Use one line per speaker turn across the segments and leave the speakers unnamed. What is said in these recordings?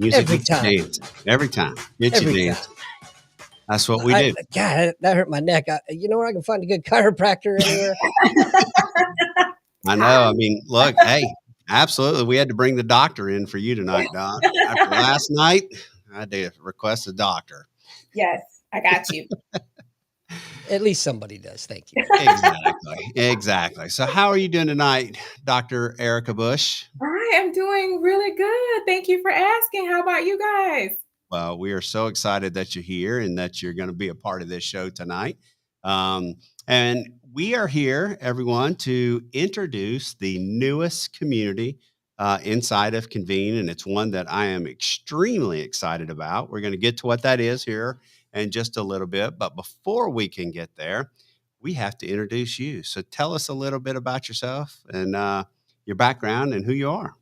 Music
Every
gets you
time.
dancing. Every time. Gets you
Every time.
dancing. That's what we do.
God, that hurt my neck. You know where I can find a good chiropractor anywhere?
I know. I mean, look, hey, absolutely. We had to bring the doctor in for you tonight, Doc. After last night, I had to request a doctor.
Yes, I got you.
At least somebody does. Thank you.
Exactly. So how are you doing tonight, Dr. Erika Bush?
I am doing really good. Thank you for asking. How about you guys?
Well, we are so excited that you're here and that you're going to be a part of this show tonight. And we are here, everyone, to introduce the newest community inside of Convene. And it's one that I am extremely excited about. We're going to get to what that is here in just a little bit. But before we can get there, we have to introduce you. So tell us a little bit about yourself and your background and who you are.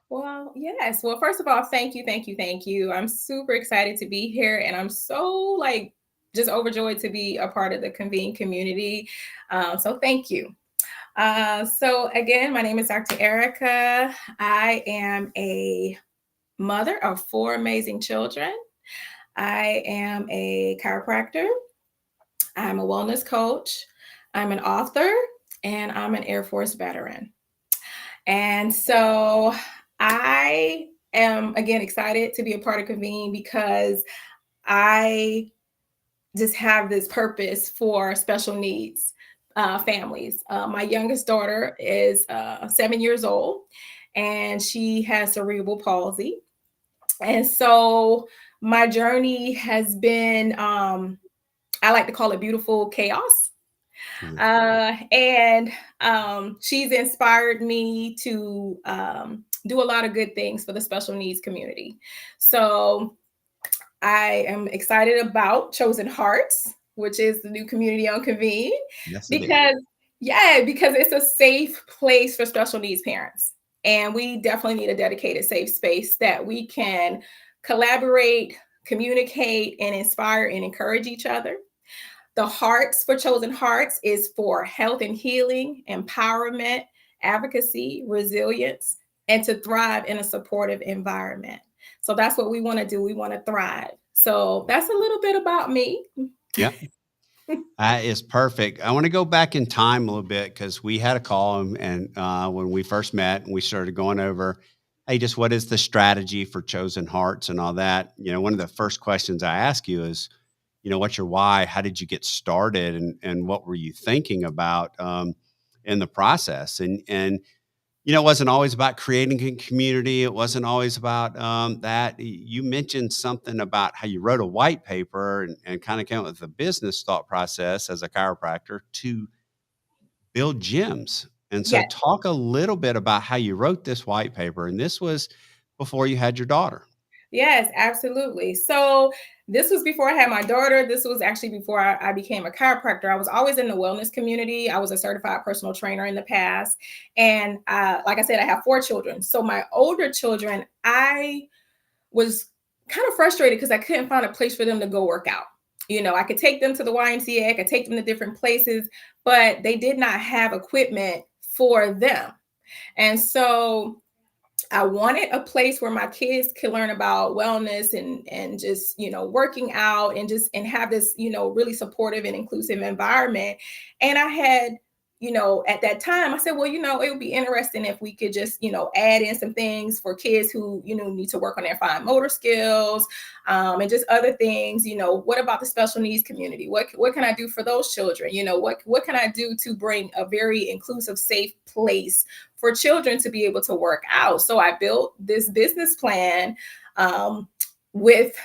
Well, yes. Well, first of all, thank you. I'm super excited to be here, and I'm so just overjoyed to be a part of the Convene community. So thank you. So again, my name is Dr. Erika. I am a mother of 4 amazing children. I am a chiropractor. I'm a wellness coach. I'm an author, and I'm an Air Force veteran. And so I am, again, excited to be a part of Convene because I just have this purpose for special needs families. My youngest daughter is 7 years old, and she has cerebral palsy. And so my journey has been, I like to call it beautiful chaos. And she's inspired me to do a lot of good things for the special needs community. So I am excited about Chosen Hearts, which is the new community on Convene, because it's a safe place for special needs parents. And we definitely need a dedicated safe space that we can collaborate, communicate, and inspire and encourage each other. The Hearts for Chosen Hearts is for health and healing, empowerment, advocacy, resilience, and to thrive in a supportive environment. So that's what we want to do. We want to thrive. So that's a little bit about me.
Yeah, that is perfect. I want to go back in time a little bit because we had a call and when we first met and we started going over, hey, just what is the strategy for Chosen Hearts and all that? You know, one of the first questions I ask you is, what's your why? How did you get started? And what were you thinking about in the process? And it wasn't always about creating a community. It wasn't always about that. You mentioned something about how you wrote a white paper and kind of came up with a business thought process as a chiropractor to build gyms. And so talk a little bit about how you wrote this white paper. And this was before you had your daughter.
Yes, absolutely. So this was before I had my daughter. This was actually before I became a chiropractor. I was always in the wellness community. I was a certified personal trainer in the past. And like I said, I have 4 children. So my older children, I was kind of frustrated because I couldn't find a place for them to go work out. I could take them to the YMCA, I could take them to different places, but they did not have equipment for them. And so I wanted a place where my kids could learn about wellness and just, working out and have this, really supportive and inclusive environment. And I had, at that time I said, well, it would be interesting if we could just, add in some things for kids who, need to work on their fine motor skills and just other things. What about the special needs community? What can I do for those children? What can I do to bring a very inclusive, safe place for children to be able to work out? So I built this business plan with,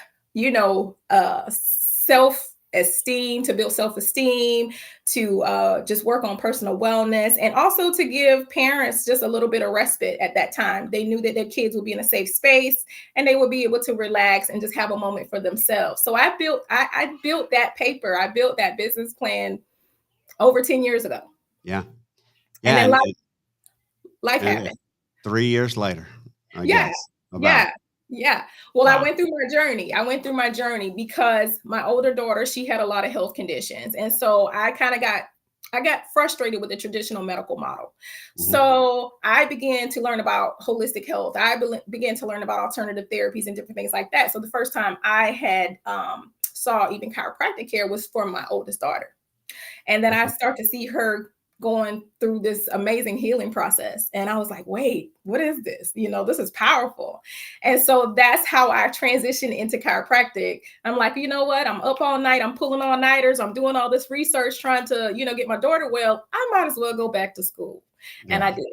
self-esteem, to build self-esteem, to just work on personal wellness, and also to give parents just a little bit of respite at that time. They knew that their kids would be in a safe space and they would be able to relax and just have a moment for themselves. So I built that paper. I built that business plan over 10 years ago.
Yeah.
And then life happened.
3 years later, I guess.
Yeah. Well, wow. I went through my journey because my older daughter, she had a lot of health conditions. And so I kind of got I got frustrated with the traditional medical model.
Mhm.
So I began to learn about holistic health. I began to learn about alternative therapies and different things like that. So the first time I had saw even chiropractic care was for my oldest daughter. And then I
Okay.
start to see her going through this amazing healing process. And I was like, wait, what is this? This is powerful. And so that's how I transitioned into chiropractic. I'm like, you know what? I'm up all night. I'm pulling all nighters. I'm doing all this research trying to, get my daughter well. I might as well go back to school. And I
Yeah.
did.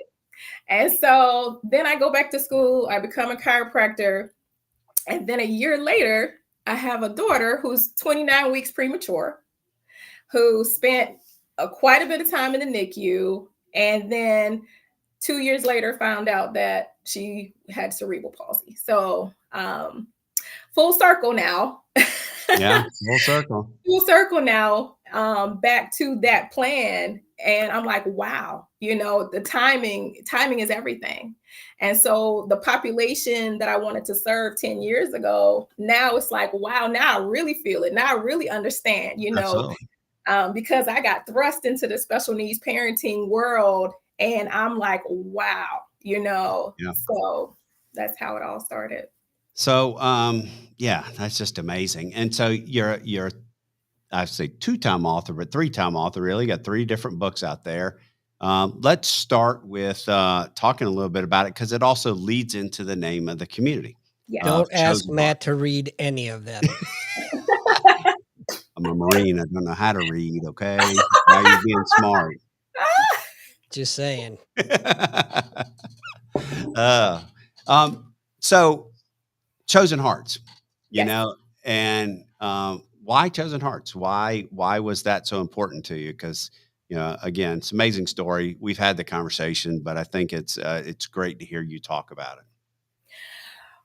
And so then I go back to school. I become a chiropractor. And then a year later, I have a daughter who's 29 weeks premature, who spent quite a bit of time in the NICU, and then 2 years later found out that she had cerebral palsy. So full circle now.
Yeah. Full circle.
Full circle now, back to that plan. And I'm like, wow, the timing is everything. And so the population that I wanted to serve 10 years ago, now it's like, wow, now I really feel it. Now I really understand,
Absolutely.
because I got thrust into the special needs parenting world, and I'm like, wow,
Yeah.
so that's how it all started.
So, yeah, that's just amazing. And so you're I say two-time author, but three-time author. Really, got three different books out there. Let's start with talking a little bit about it because it also leads into the name of the community.
Yeah.
Don't ask
Chosen Heart.
Matt to read any of them.
I'm a Marine. I don't know how to read. Okay, now you're being smart.
Just saying.
uh, so Chosen Hearts,
Yes.
and why Chosen Hearts? Why was that so important to you? Because again, it's an amazing story. We've had the conversation, but I think it's great to hear you talk about it.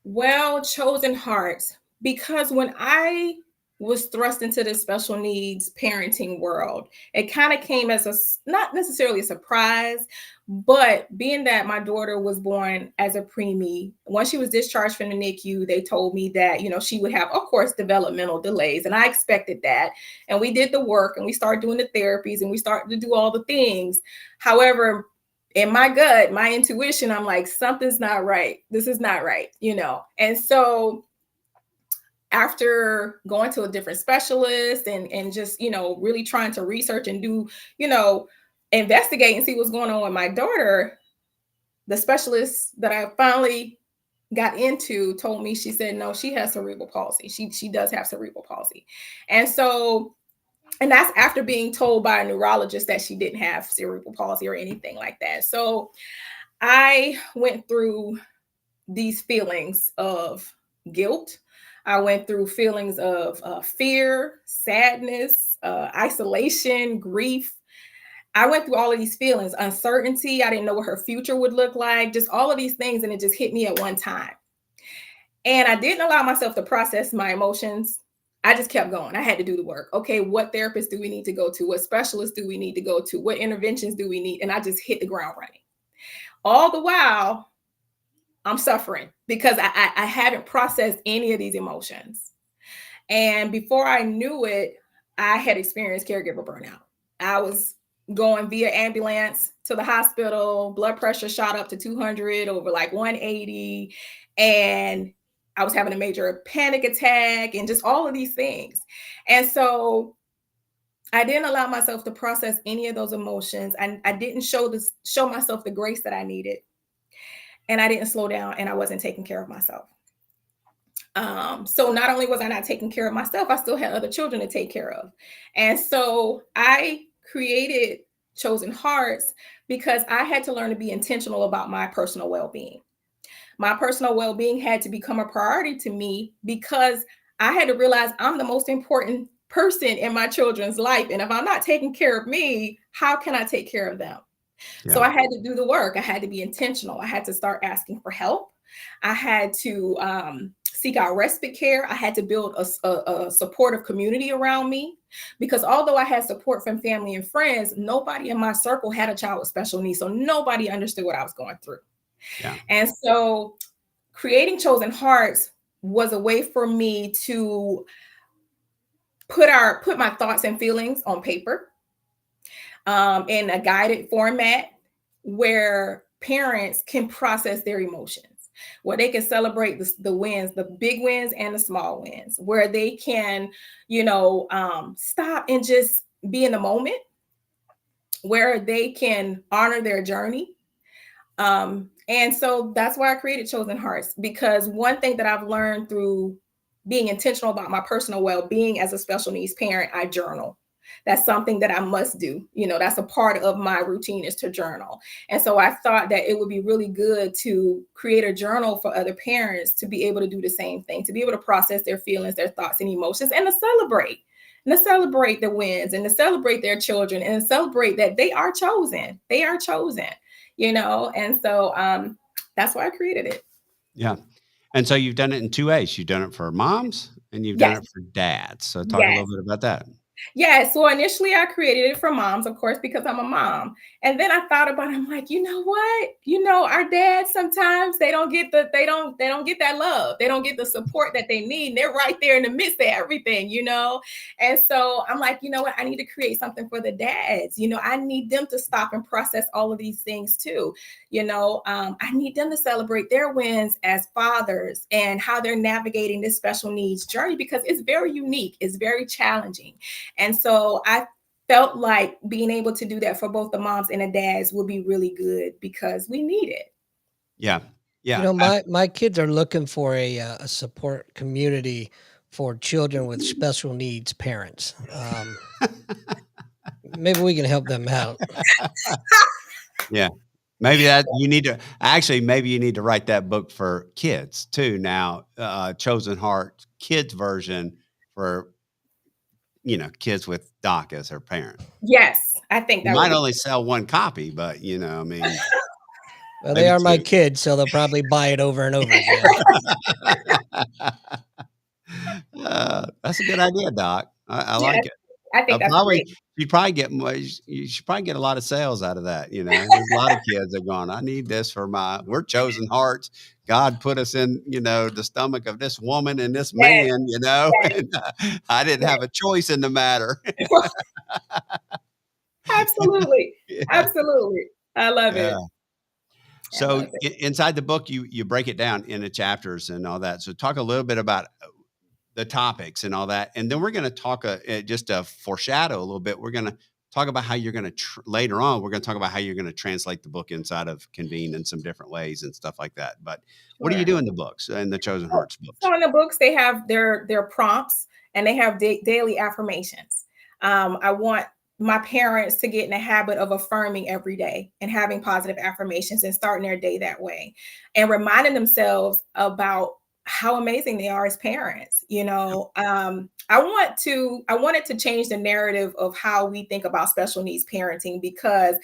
Well, Chosen Hearts, because when I was thrust into the special needs parenting world, it kind of came as not necessarily a surprise, but being that my daughter was born as a preemie, once she was discharged from the NICU, they told me that, she would have, of course, developmental delays. And I expected that. And we did the work and we started doing the therapies and we started to do all the things. However, in my gut, my intuition, I'm like, something's not right. This is not right, And so after going to a different specialist and just, really trying to research and do, investigate and see what's going on with my daughter, the specialist that I finally got into told me, she said, no, she has cerebral palsy. She does have cerebral palsy. And so, and that's after being told by a neurologist that she didn't have cerebral palsy or anything like that. So I went through these feelings of guilt. I went through feelings of fear, sadness, isolation, grief. I went through all of these feelings, uncertainty. I didn't know what her future would look like, just all of these things. And it just hit me at one time. And I didn't allow myself to process my emotions. I just kept going. I had to do the work. Okay, what therapist do we need to go to? What specialist do we need to go to? What interventions do we need? And I just hit the ground running. All the while, I'm suffering because I haven't processed any of these emotions. And before I knew it, I had experienced caregiver burnout. I was going via ambulance to the hospital, blood pressure shot up to 200 over like 180. And I was having a major panic attack and just all of these things. And so I didn't allow myself to process any of those emotions. I didn't show myself the grace that I needed. And I didn't slow down and I wasn't taking care of myself. So not only was I not taking care of myself, I still had other children to take care of. And so I created Chosen Hearts because I had to learn to be intentional about my personal well-being. My personal well-being had to become a priority to me because I had to realize I'm the most important person in my children's life. And if I'm not taking care of me, how can I take care of them?
Yeah.
So I had to do the work. I had to be intentional. I had to start asking for help. I had to seek out respite care. I had to build a supportive community around me because although I had support from family and friends, nobody in my circle had a child with special needs. So nobody understood what I was going through.
Yeah.
And so creating Chosen Hearts was a way for me to put my thoughts and feelings on paper. in a guided format where parents can process their emotions, where they can celebrate the wins, the big wins and the small wins, where they can, stop and just be in the moment, where they can honor their journey. And so that's why I created Chosen Hearts, because one thing that I've learned through being intentional about my personal well-being as a special needs parent, I journal. That's something that I must do. That's a part of my routine, is to journal. And so I thought that it would be really good to create a journal for other parents to be able to do the same thing, to be able to process their feelings, their thoughts and emotions, and to celebrate. And to celebrate the wins, and to celebrate their children, and to celebrate that they are chosen. They are chosen, and so that's why I created it.
Yeah. And so you've done it in 2 ways. You've done it for moms and you've done
Yes.
it for dads. So talk a little bit about that.
Yeah, so initially I created it for moms, of course, because I'm a mom. And then I thought about it, I'm like, you know what? Our dads sometimes they don't get that love. They don't get the support that they need. They're right there in the midst of everything, And so I'm like, you know what? I need to create something for the dads. I need them to stop and process all of these things too. I need them to celebrate their wins as fathers and how they're navigating this special needs journey, because it's very unique. It's very challenging. And so I felt like being able to do that for both the moms and the dads would be really good, because we need it.
Yeah. Yeah.
My kids are looking for a support community for children with special needs parents. Maybe we can help them out.
Yeah. Maybe maybe you need to write that book for kids too. Now, Chosen Heart kids version for, kids with Doc as their parent.
Yes, I think
You
that
might
would
only sell one copy, but I mean,
Well, they are my kids, so they'll probably buy it over and over again.
That's a good idea, Doc. I
Yeah,
like it.
I think that's great.
You probably get more. You should probably get a lot of sales out of that. There's a lot of kids that are going, I need this we're chosen hearts. God put us in, the stomach of this woman and this
Yes,
man,
yes,
and I didn't have a choice in the matter.
absolutely.
Yeah.
Absolutely. I love it.
Yeah. So inside the book, you break it down into chapters and all that. So talk a little bit about the topics and all that. And then we're going to talk just to foreshadow a little bit. We're going to talk about how you're going to later on, we're going to talk about how you're going to translate the book inside of Convene in some different ways and stuff like that. But what do you do in the books, in the Chosen Hearts books?
So in the books, they have their prompts, and they have daily affirmations. I want my parents to get in the habit of affirming every day and having positive affirmations and starting their day that way, and reminding themselves about how amazing they are as parents. I wanted to change the narrative of how we think about special needs parenting, because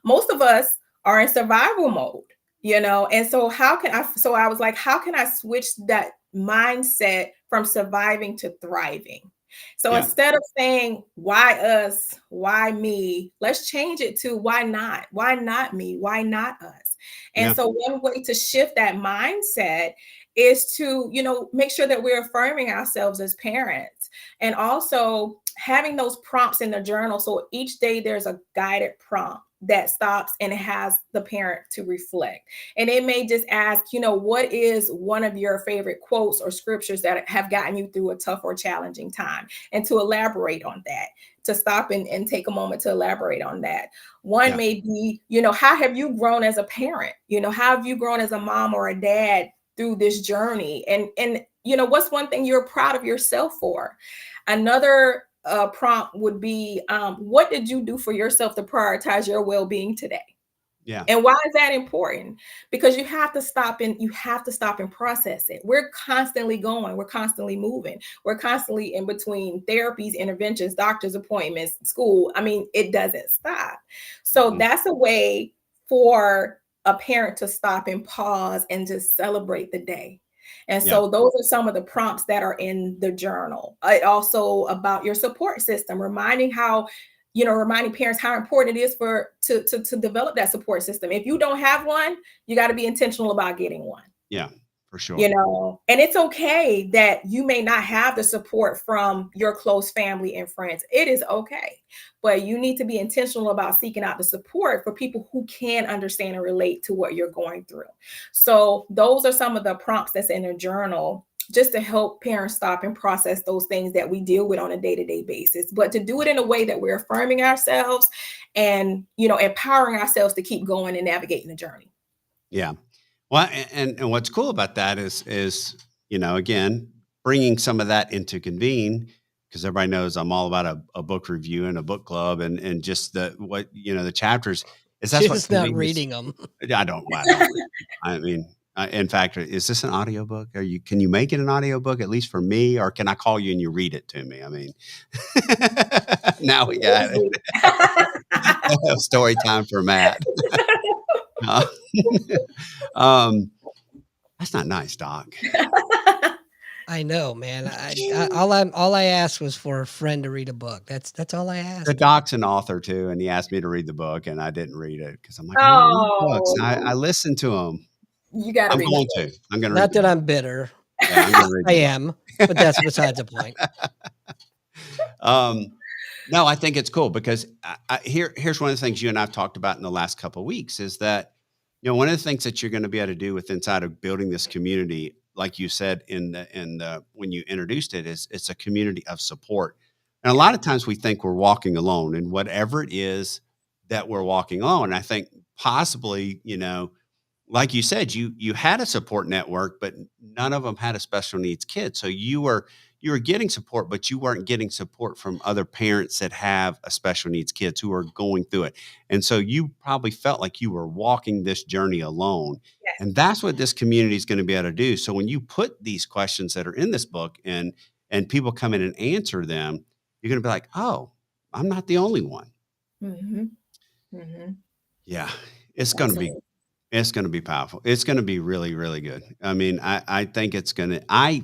most of us are in survival mode, and so I was like, how can I switch that mindset from surviving to thriving? So instead of saying, why us, why me, let's change it to why not? Why not me? Why not us? And so one way to shift that mindset is to, make sure that we're affirming ourselves as parents, and also having those prompts in the journal. So each day there's a guided prompt that stops and has the parent to reflect. And it may just ask, what is one of your favorite quotes or scriptures that have gotten you through a tough or challenging time, and to elaborate on that, to stop and take a moment to elaborate on that. One may be, how have you grown as a parent? How have you grown as a mom or a dad through this journey? And what's one thing you're proud of yourself for? Another prompt would be, what did you do for yourself to prioritize your well-being today?
Yeah.
And why is that important? Because you have to stop and process it. We're constantly going, we're constantly moving, we're constantly in between therapies, interventions, doctor's appointments, school. I mean, it doesn't stop. So that's a way for a parent to stop and pause and just celebrate the day. And so those are some of the prompts that are in the journal. It also about your support system, reminding parents how important it is to develop that support system. If you don't have one, you got to be intentional about getting one.
Yeah, For sure.
And it's okay that you may not have the support from your close family and friends. It is okay, but you need to be intentional about seeking out the support for people who can understand and relate to what you're going through. So those are some of the prompts that's in the journal, just to help parents stop and process those things that we deal with on a day-to-day basis, but to do it in a way that we're affirming ourselves and, empowering ourselves to keep going and navigating the journey.
Yeah. Well, and what's cool about that is, again, bringing some of that into Convene, because everybody knows I'm all about a book review and a book club and just the chapters is that's what
Just not
Convene is.
reading them.
I don't. I mean, in fact, is this an audiobook? Can you make it an audiobook at least for me, or can I call you and you read it to me? I mean, now we got it. Story time for Matt. That's not nice, Doc.
I know, man. All I asked was for a friend to read a book. That's all I asked.
The Doc's an author too, and he asked me to read the book, and I didn't read it because I'm like, I don't read books. I listened to him.
You got to read.
I'm going to.
Not that I'm bitter.
Yeah, I'm gonna read
I am, but that's besides the point.
No, I think it's cool because here's one of the things you and I've talked about in the last couple of weeks is that, one of the things that you're going to be able to do with inside of building this community, like you said in the when you introduced it, is it's a community of support. And a lot of times we think we're walking alone, and whatever it is that we're walking alone. I think possibly, like you said, you had a support network, but none of them had a special needs kid. So you were getting support, but you weren't getting support from other parents that have a special needs kids who are going through it. And so you probably felt like you were walking this journey alone.
Yes.
And that's what this community is going to be able to do. So when you put these questions that are in this book and people come in and answer them, you're going to be like, oh, I'm not the only one.
Mm-hmm. Mm-hmm.
Yeah, it's going to be. It's going to be powerful. It's going to be really, really good. I mean, I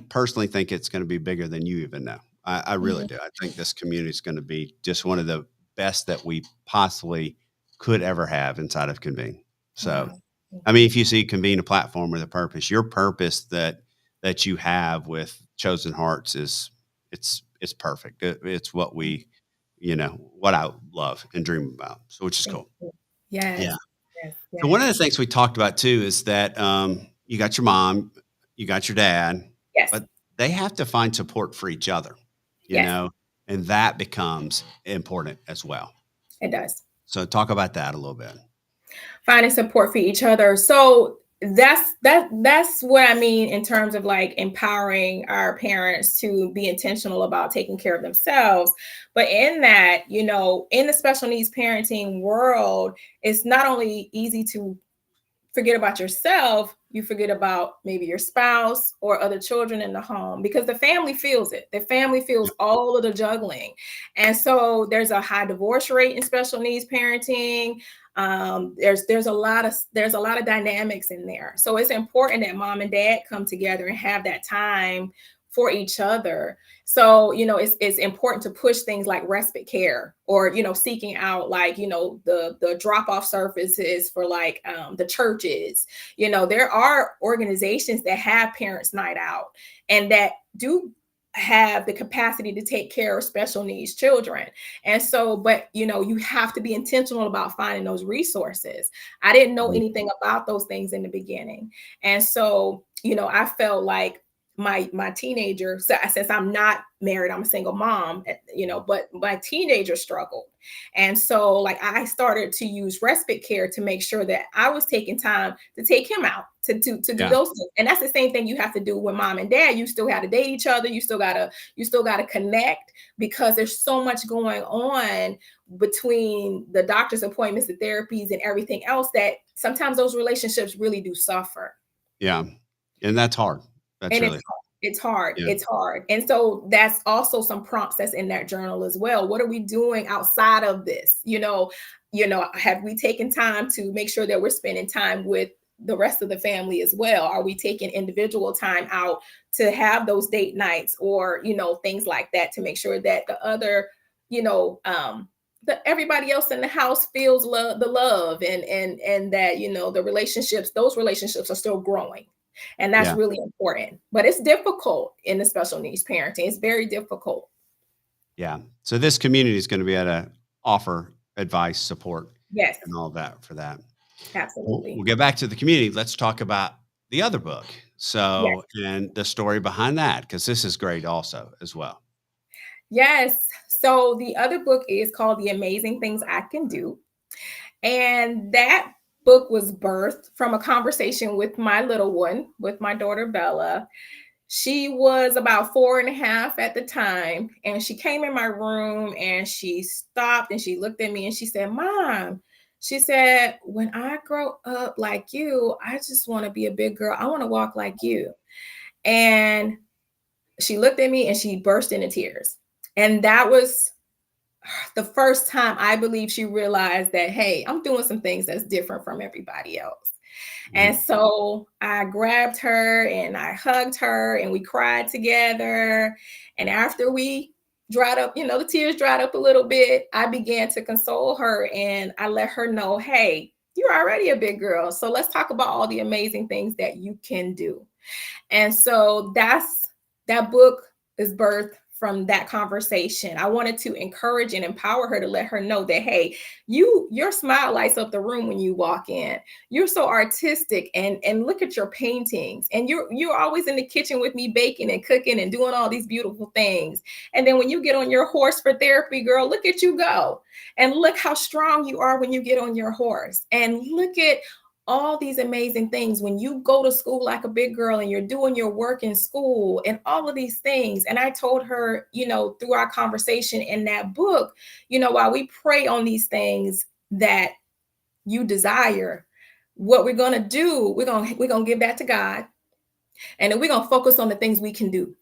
personally think it's going to be bigger than you even know. I really do. I think this community is going to be just one of the best that we possibly could ever have inside of Convene. So, I mean, if you see Convene a platform with a purpose, your purpose that you have with Chosen Hearts it's perfect. It's what we, what I love and dream about. So, which is cool.
Yes.
Yeah.
Yes.
So one of the things we talked about too is that you got your mom, you got your dad,
Yes.
but they have to find support for each other,
Yes.
and that becomes important as well.
It does.
So talk about that a little bit.
Finding support for each other. So that's what I mean in terms of like empowering our parents to be intentional about taking care of themselves. But in that, in the special needs parenting world, it's not only easy to forget about yourself, you forget about maybe your spouse or other children in the home because the family feels it. The family feels all of the juggling. And so there's a high divorce rate in special needs parenting. There's a lot of dynamics in there. So it's important that mom and dad come together and have that time for each other. So, it's important to push things like respite care or, seeking out like, the drop-off services for like the churches. There are organizations that have parents' night out and that do have the capacity to take care of special needs children. And so, but you have to be intentional about finding those resources. I didn't know anything about those things in the beginning. And so, I felt like my teenager, since I'm not married, I'm a single mom, but my teenager struggled. And so like I started to use respite care to make sure that I was taking time to take him out to do those things. And that's the same thing you have to do with mom and dad. You still have to date each other. You still gotta connect because there's so much going on between the doctor's appointments, the therapies and everything else that sometimes those relationships really do suffer.
Yeah. And that's hard. That's
and
really
it's hard.
Yeah.
It's hard. And so that's also some prompts that's in that journal as well. What are we doing outside of this? Have we taken time to make sure that we're spending time with the rest of the family as well? Are we taking individual time out to have those date nights or, things like that to make sure that the other, everybody else in the house feels the love and that, those relationships are still growing. And that's
Yeah.
really important. But it's difficult in the special needs parenting. It's very difficult.
Yeah. So this community is going to be able to offer advice, support,
Yes,
and all that for that.
absolutely.
We'll get back to the community. Let's talk about the other book.
Yes.
So, and the story behind that, because this is great also as well.
Yes. So the other book is called The Amazing Things I Can Do. And that book was birthed from a conversation with my little one, with my daughter, Bella. She was about 4.5 at the time. And she came in my room and she stopped and she looked at me and she said, Mom, she said, when I grow up like you, I just want to be a big girl. I want to walk like you. And she looked at me and she burst into tears. And that was the first time I believe she realized that, hey, I'm doing some things that's different from everybody else. And so I grabbed her and I hugged her and we cried together. And after we dried up, the tears dried up a little bit, I began to console her and I let her know, hey, you're already a big girl. So let's talk about all the amazing things that you can do. And so that book is birthed from that conversation. I wanted to encourage and empower her to let her know that, hey, your smile lights up the room when you walk in. You're so artistic and look at your paintings. And you're always in the kitchen with me baking and cooking and doing all these beautiful things. And then when you get on your horse for therapy, girl, look at you go. And look how strong you are when you get on your horse. And look at all these amazing things when you go to school like a big girl and you're doing your work in school and all of these things. And I told her, through our conversation in that book, while we pray on these things that you desire, what we're going to do, we're going to give that to God. And then we're going to focus on the things we can do.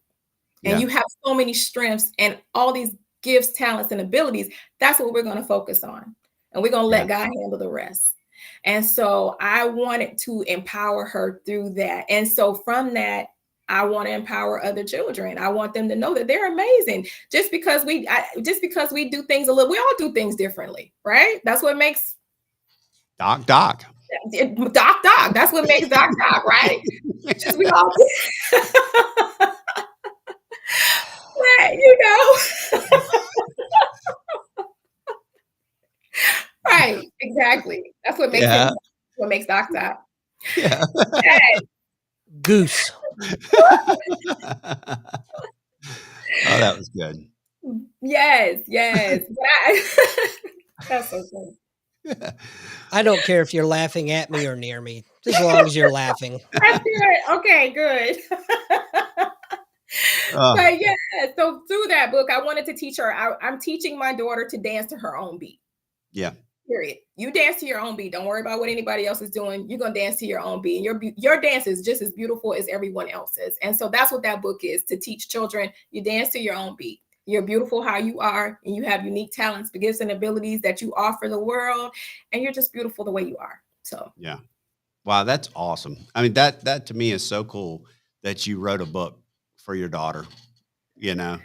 And you have so many strengths and all these gifts, talents, and abilities. That's what we're going to focus on. And we're going to let God handle the rest. And so I wanted to empower her through that. And so from that, I want to empower other children. I want them to know that they're amazing. Just because we do things we all do things differently, right? That's what makes
Doc.
Doc. That's what makes Doc, right? Just we all Right, exactly. That's what makes him, what makes Doc.
Yeah.
Goose.
Oh, that was good.
Yes. That's so funny.
I don't care if you're laughing at me or near me, as long as you're laughing.
That's good. Okay, good. But yeah, so through that book, I wanted to teach her. I'm teaching my daughter to dance to her own beat.
Yeah.
Period. You dance to your own beat. Don't worry about what anybody else is doing. You're going to dance to your own beat. And your dance is just as beautiful as everyone else's. And so that's what that book is, to teach children. You dance to your own beat. You're beautiful how you are, and you have unique talents, gifts, and abilities that you offer the world. And you're just beautiful the way you are. So
yeah. Wow, that's awesome. I mean, that to me is so cool that you wrote a book for your daughter. I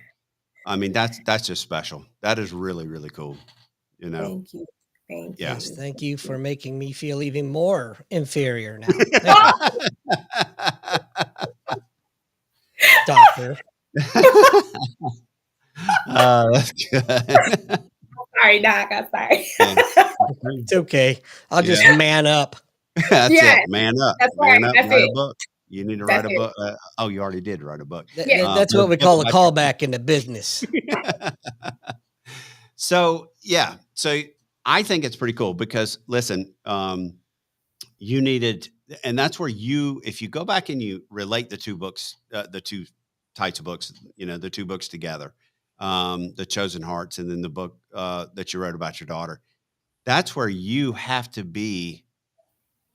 mean, that's just special. That is really, really cool.
Thank you. Thank you.
Yes, thank you for making me feel even more inferior now. Doctor.
That's good.
Sorry, Doc. I'm sorry.
It's okay. I'll just man up.
That's it. Man up.
That's
man
right.
up.
That's
write
it.
a book. You need to
That's
write a
it.
book. You already did write a book.
That's what we call a callback in the business.
So I think it's pretty cool because listen, you needed, and that's where if you go back and you relate the two books, the two types of books, the two books together, The Chosen Hearts, and then the book that you wrote about your daughter, that's where you have to be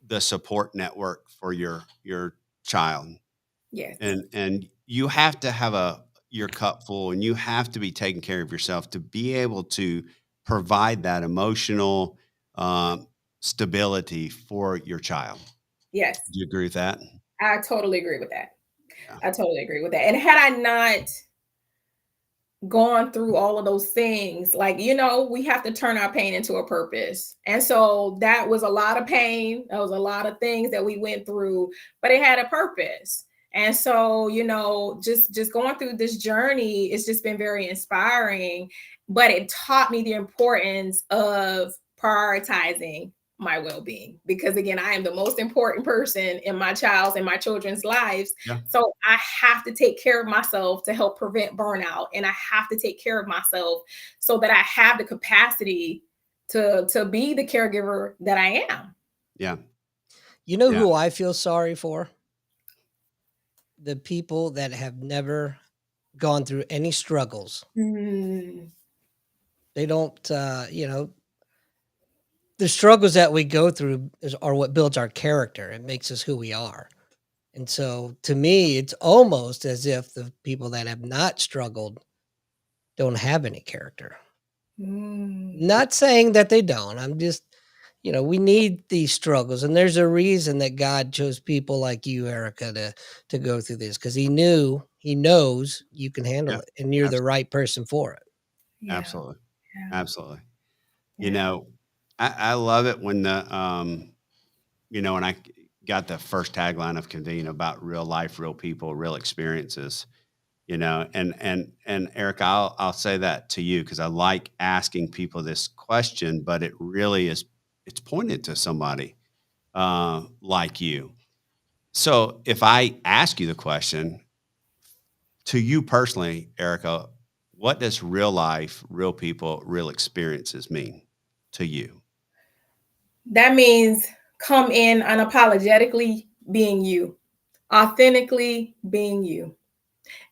the support network for your child.
Yes.
And you have to have your cup full, and you have to be taking care of yourself to be able to provide that emotional stability for your child.
Yes.
Do you agree with that?
I totally agree with that.
Yeah.
I totally agree with that. And had I not gone through all of those things, like, we have to turn our pain into a purpose. And so that was a lot of pain. That was a lot of things that we went through, but it had a purpose. And so, just going through this journey, it's just been very inspiring, but it taught me the importance of prioritizing my well-being, because again, I am the most important person in my child's and my children's lives.
Yeah.
So I have to take care of myself to help prevent burnout, and I have to take care of myself so that I have the capacity to be the caregiver that I am.
Yeah.
You know
Yeah.
who I feel sorry for? The people that have never gone through any struggles.
Mm.
They don't, the struggles that we go through are what builds our character. It makes us who we are. And so to me, it's almost as if the people that have not struggled don't have any character. Not saying that they don't. I'm just, we need these struggles. And there's a reason that God chose people like you, Erika, to go through this, because he knows you can handle
Yeah.
it, and you're
Absolutely.
the right person for it.
Yeah.
Absolutely.
Yeah.
Absolutely.
Yeah.
I love it when when I got the first tagline of Convene about real life, real people, real experiences, and Eric, I'll say that to you because I like asking people this question, but it really it's pointed to somebody like you. So if I ask you the question to you personally, Erica, what does real life, real people, real experiences mean to you?
That means come in unapologetically being you, authentically being you,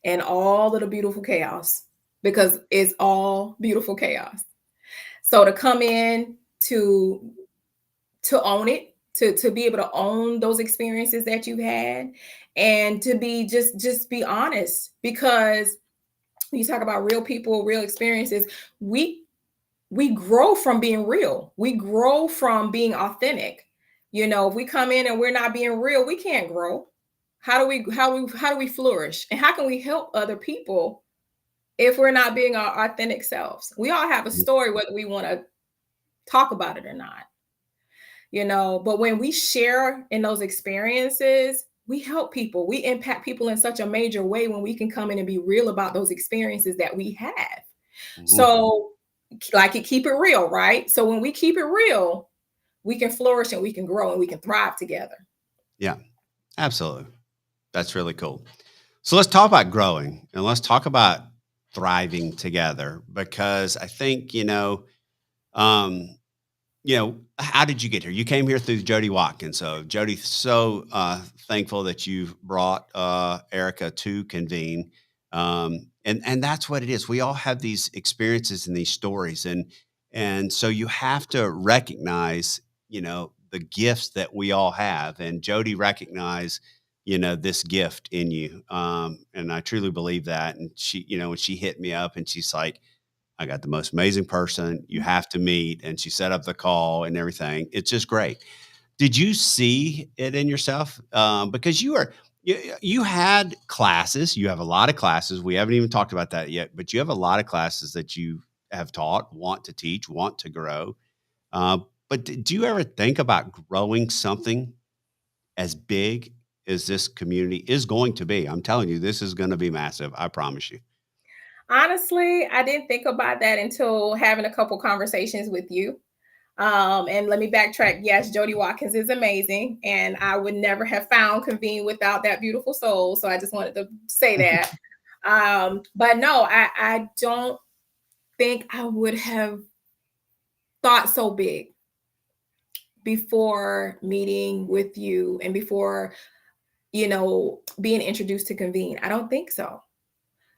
and all of the beautiful chaos, because it's all beautiful chaos. So to come in to own it, to be able to own those experiences that you've had, and to be just be honest, because when you talk about real people, real experiences, we grow from being real. We grow from being authentic. If we come in and we're not being real, we can't grow. How do we flourish? And how can we help other people if we're not being our authentic selves? We all have a story, whether we want to talk about it or not. But when we share in those experiences, we help people. We impact people in such a major way when we can come in and be real about those experiences that we have.
Mm-hmm.
So keep it real, right? So when we keep it real, we can flourish and we can grow and we can thrive together.
Yeah, absolutely. That's really cool. So let's talk about growing and let's talk about thriving together, because I think, how did you get here? You came here through Jody Watkins. So Jody, so thankful that you've brought Erika to Convene. And that's what it is. We all have these experiences and these stories. And so you have to recognize, the gifts that we all have. And Jody recognized, this gift in you. And I truly believe that. And she, when she hit me up and she's like, I got the most amazing person you have to meet. And she set up the call and everything. It's just great. Did you see it in yourself? Because you had classes, you have a lot of classes. We haven't even talked about that yet, but you have a lot of classes that you have taught, want to teach, want to grow. But do you ever think about growing something as big as this community is going to be? I'm telling you, this is going to be massive. I promise you.
Honestly, I didn't think about that until having a couple conversations with you. And let me backtrack. Yes, Jody Watkins is amazing, and I would never have found Convene without that beautiful soul. So I just wanted to say that. But no, I don't think I would have thought so big before meeting with you and before, being introduced to Convene. I don't think so.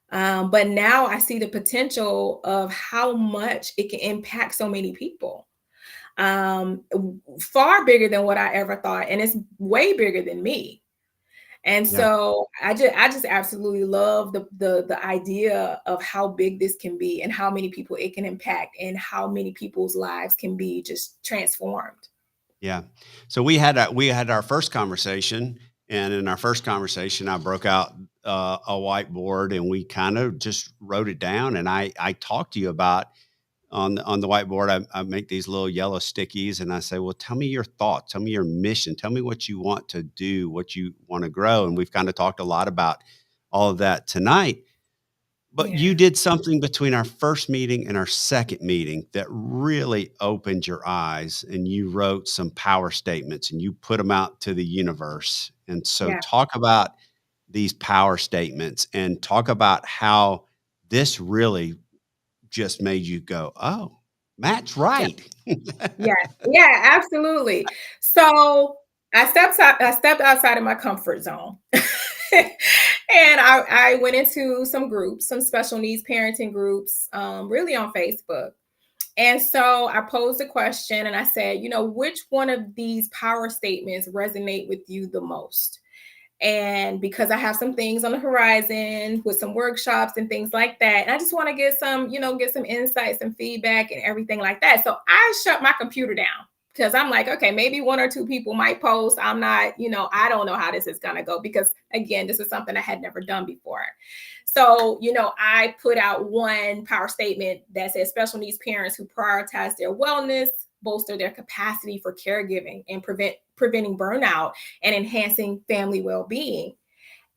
But now I see the potential of how much it can impact so many people. Far bigger than what I ever thought. And it's way bigger than me. And so I just absolutely love the idea of how big this can be and how many people it can impact and how many people's lives can be just transformed.
Yeah. So we had our first conversation, and in our first conversation, I broke out a whiteboard and we kind of just wrote it down. And I talked to you about on the whiteboard. I make these little yellow stickies and I say, well, tell me your thoughts, tell me your mission, tell me what you want to do, what you want to grow. And we've kind of talked a lot about all of that tonight. But
Yeah.
you did something between our first meeting and our second meeting that really opened your eyes, and you wrote some power statements and you put them out to the universe. And so
Yeah.
talk about these power statements and talk about how this really just made you go, oh, Matt's right.
Yeah. Yeah, absolutely. So I stepped outside of my comfort zone. And I went into some groups, some special needs parenting groups, really on Facebook. And so I posed a question and I said, which one of these power statements resonate with you the most? And because I have some things on the horizon with some workshops and things like that, and I just want to get some insights and feedback and everything like that. So I shut my computer down because I'm like, okay, maybe one or two people might post. I'm not, I don't know how this is going to go because again, this is something I had never done before. So, I put out one power statement that says special needs parents who prioritize their wellness, bolster their capacity for caregiving, and preventing burnout and enhancing family well-being.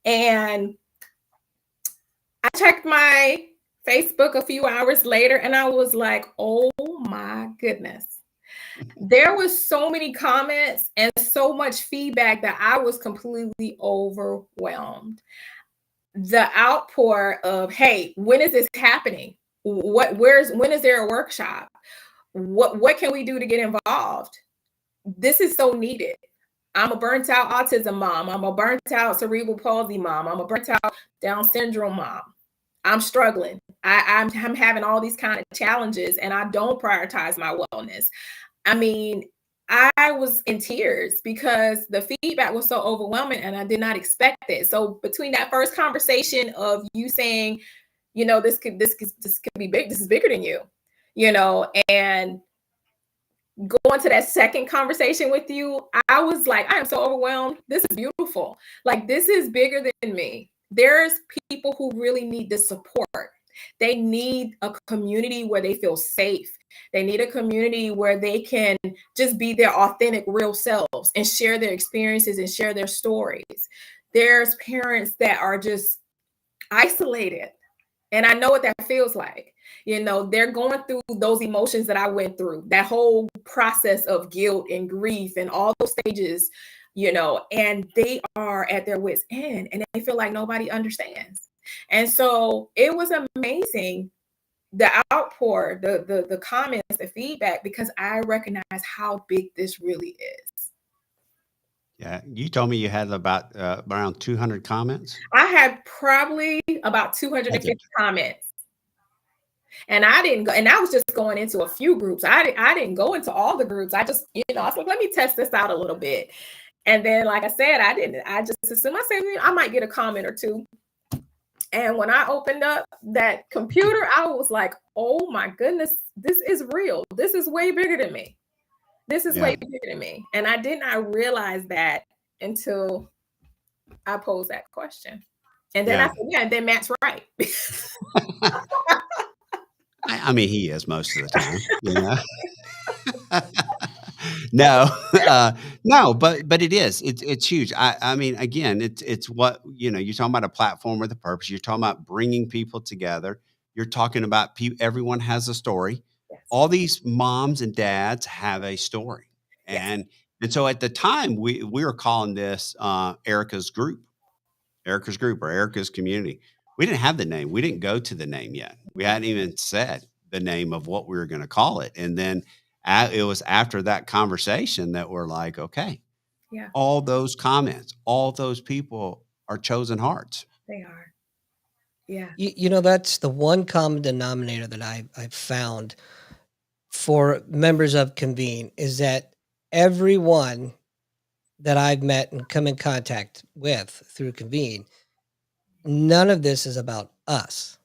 And I checked my Facebook a few hours later and I was like, oh my goodness. There was so many comments and so much feedback that I was completely overwhelmed. The outpour of, hey, when is this happening? When is there a workshop? What can we do to get involved? This is so needed. I'm a burnt out autism mom. I'm a burnt out cerebral palsy mom. I'm a burnt out Down syndrome mom. I'm struggling. I'm having all these kind of challenges and I don't prioritize my wellness. I mean, I was in tears because the feedback was so overwhelming and I did not expect it. So between that first conversation of you saying, this could be big, this is bigger than you, and going to that second conversation with you, I was like, I am so overwhelmed. This is beautiful. Like, this is bigger than me. There's people who really need the support. They need a community where they feel safe. They need a community where they can just be their authentic, real selves and share their experiences and share their stories. There's parents that are just isolated. And I know what that feels like. They're going through those emotions that I went through, that whole process of guilt and grief and all those stages, and they are at their wits' end and they feel like nobody understands. And so it was amazing, the outpour, the comments, the feedback, because I recognize how big this really is.
Yeah. You told me you had about around 200 comments.
I had probably about 250 comments. And I didn't go, and I was just going into a few groups. I didn't go into all the groups. I just, I was like, let me test this out a little bit. And then, like I said, I just assumed, I said, I might get a comment or two. And when I opened up that computer, I was like, oh my goodness, this is real. This is way bigger than me. This is way bigger than me. And I did not realize that until I posed that question. And then I said, yeah, and then Matt's right.
I mean, he is most of the time. No, but it is. It's huge. I mean, again, it's what you're talking about, a platform with a purpose. You're talking about bringing people together. You're talking about everyone has a story.
Yes.
All these moms and dads have a story,
Yes.
and so at the time we were calling this Erika's group or Erika's community. We didn't have the name. We didn't go to the name yet. We hadn't even said the name of what we were going to call it. And then it was after that conversation that we're like, okay,
Yeah,
all those comments, all those people are chosen hearts.
they are. Yeah.
That's the one common denominator that I've found for members of Convene is that everyone that I've met and come in contact with through Convene, none of this is about us.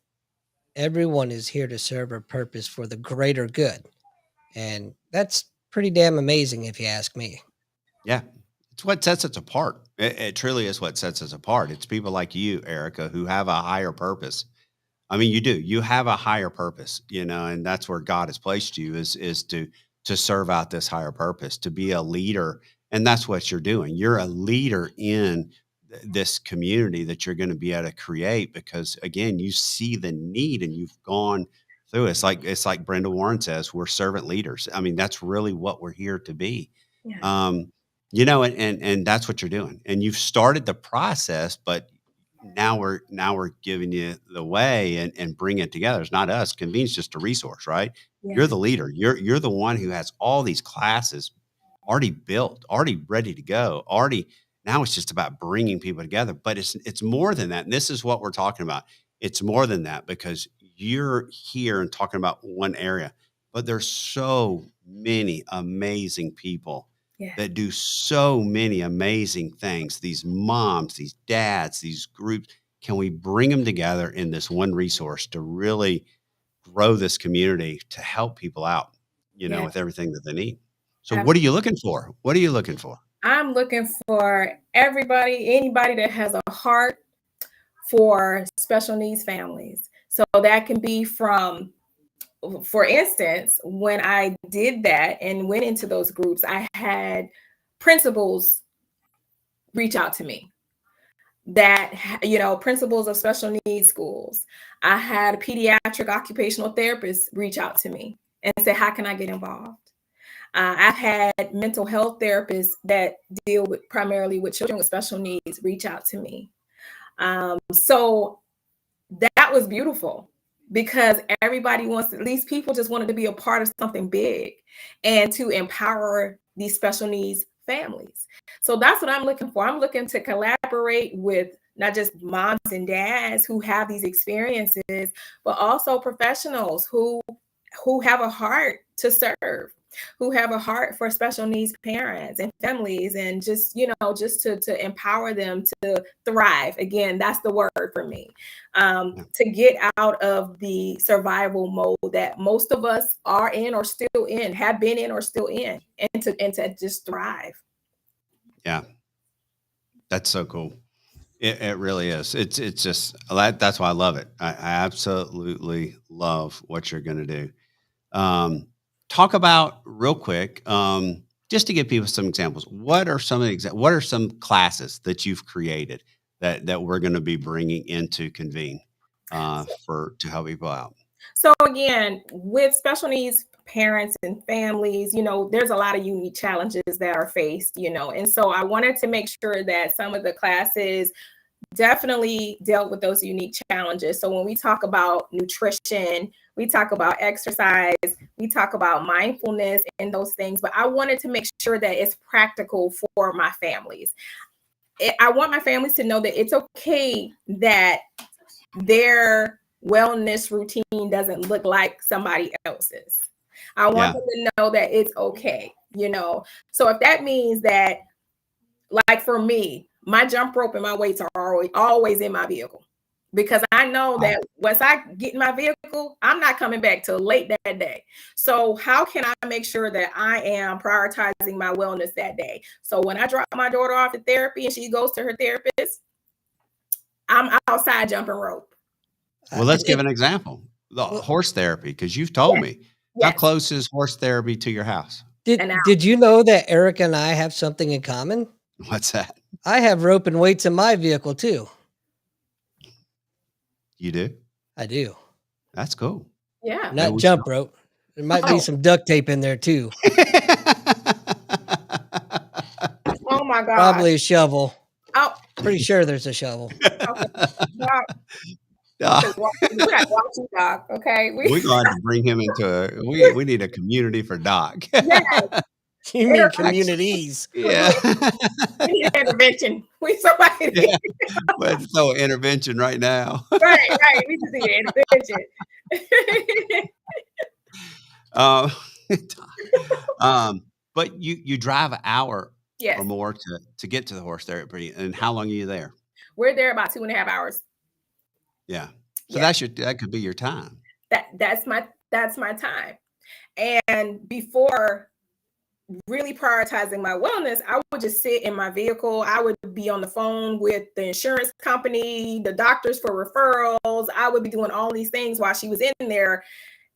Everyone is here to serve a purpose for the greater good. And that's pretty damn amazing if you ask me.
Yeah, It's what sets us apart. It truly is what sets us apart. It's people like you, Erica, who have a higher purpose. I mean, you do. You have a higher purpose, and that's where God has placed you is to serve out this higher purpose, to be a leader, and that's what you're doing. You're a leader in this community that you're going to be able to create because, again, you see the need and you've gone through it. It's like Brenda Warren says, we're servant leaders. I mean, that's really what we're here to be.
Yeah.
And that's what you're doing, and you've started the process, but now we're giving you the way and bring it together. It's not us. Convene's just a resource, right?
Yeah.
You're the leader. You're the one who has all these classes already built, already ready to go, already. Now it's just about bringing people together, but it's more than that. And this is what we're talking about. It's more than that because you're here and talking about one area, but there's so many amazing people
Yeah.
that do so many amazing things. These moms, these dads, these groups, can we bring them together in this one resource to really grow this community to help people out,
Yeah.
with everything that they need? So
Absolutely.
what are you looking for? What are you looking for?
I'm looking for anybody that has a heart for special needs families. So that can be from, for instance, when I did that and went into those groups, I had principals reach out to me principals of special needs schools. I had a pediatric occupational therapist reach out to me and say, how can I get involved? I've had mental health therapists that deal primarily with children with special needs reach out to me. So that was beautiful because people just wanted to be a part of something big and to empower these special needs families. So that's what I'm looking for. I'm looking to collaborate with not just moms and dads who have these experiences, but also professionals who have a heart to serve, who have a heart for special needs parents and families, and just to empower them to thrive. Again, that's the word for me, to get out of the survival mode that most of us are in or still in, have been in or still in, and to just thrive.
Yeah, that's so cool. It really is. It's just that's why I love it. I absolutely love what you're going to do. Talk about real quick, just to give people some examples. What are some of the what are some classes that you've created that we're going to be bringing into Convene to help people out?
So again, with special needs parents and families, there's a lot of unique challenges that are faced, and so I wanted to make sure that some of the classes definitely dealt with those unique challenges. So when we talk about nutrition, we talk about exercise, we talk about mindfulness and those things, but I wanted to make sure that it's practical for my families. I want my families to know that it's okay that their wellness routine doesn't look like somebody else's. I want them to know that it's okay, So if that means that, like for me, my jump rope and my weights are always in my vehicle, because I know that once I get in my vehicle, I'm not coming back till late that day. So how can I make sure that I am prioritizing my wellness that day? So when I drop my daughter off at therapy and she goes to her therapist, I'm outside jumping rope.
Well, let's give an example. The horse therapy, because you've told me. How close is horse therapy to your house?
Did you know that Erica and I have something in common?
What's that?
I have rope and weights in my vehicle too.
You do?
I do.
That's cool.
Yeah.
Not jump rope. There might be some duct tape in there too.
Oh my God.
Probably a shovel.
Oh.
Pretty sure there's a shovel.
We gotta watch you, Doc. Okay,
we're going to bring him into we need a community for Doc.
Yes.
You mean communities?
Yeah.
We need an intervention. Somebody.
Yeah. But so intervention right now.
Right. We just need an intervention.
But you drive an hour
yes.
or more to get to the horse therapy, and how long are you there?
We're there about 2.5 hours.
Yeah. So that could be your time.
That's my time. And before really prioritizing my wellness, I would just sit in my vehicle. I would be on the phone with the insurance company, the doctors for referrals. I would be doing all these things while she was in there,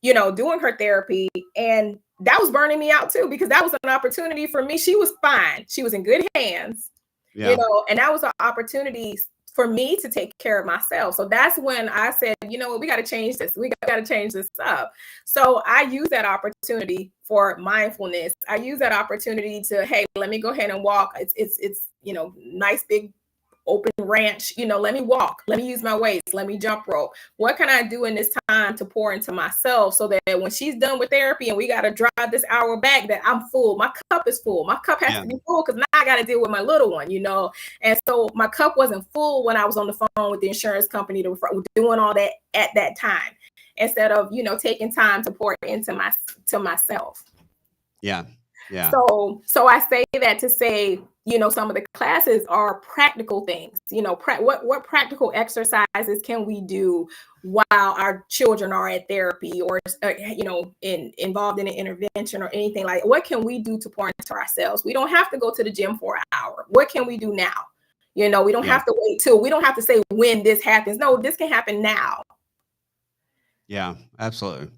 doing her therapy. And that was burning me out too, because that was an opportunity for me. She was fine. She was in good hands,
Yeah.
and that was an opportunity for me to take care of myself. So that's when I said, you know what, we got to change this. We got to change this up. So I use that opportunity for mindfulness. I use that opportunity to, hey, let me go ahead and walk. It's nice big open ranch, let me walk, let me use my weights, let me jump rope. What can I do in this time to pour into myself so that when she's done with therapy and we got to drive this hour back, that I'm full, my cup is full. My cup has to be full, because now I got to deal with my little one, And so my cup wasn't full when I was on the phone with the insurance company doing all that at that time, instead of, taking time to pour into myself.
Yeah. Yeah.
So I say that to say, some of the classes are practical things, what practical exercises can we do while our children are at therapy or, involved in an intervention or anything like, what can we do to pour into ourselves? We don't have to go to the gym for an hour. What can we do now? We don't have to wait we don't have to say when this happens. No, this can happen now.
Yeah, absolutely.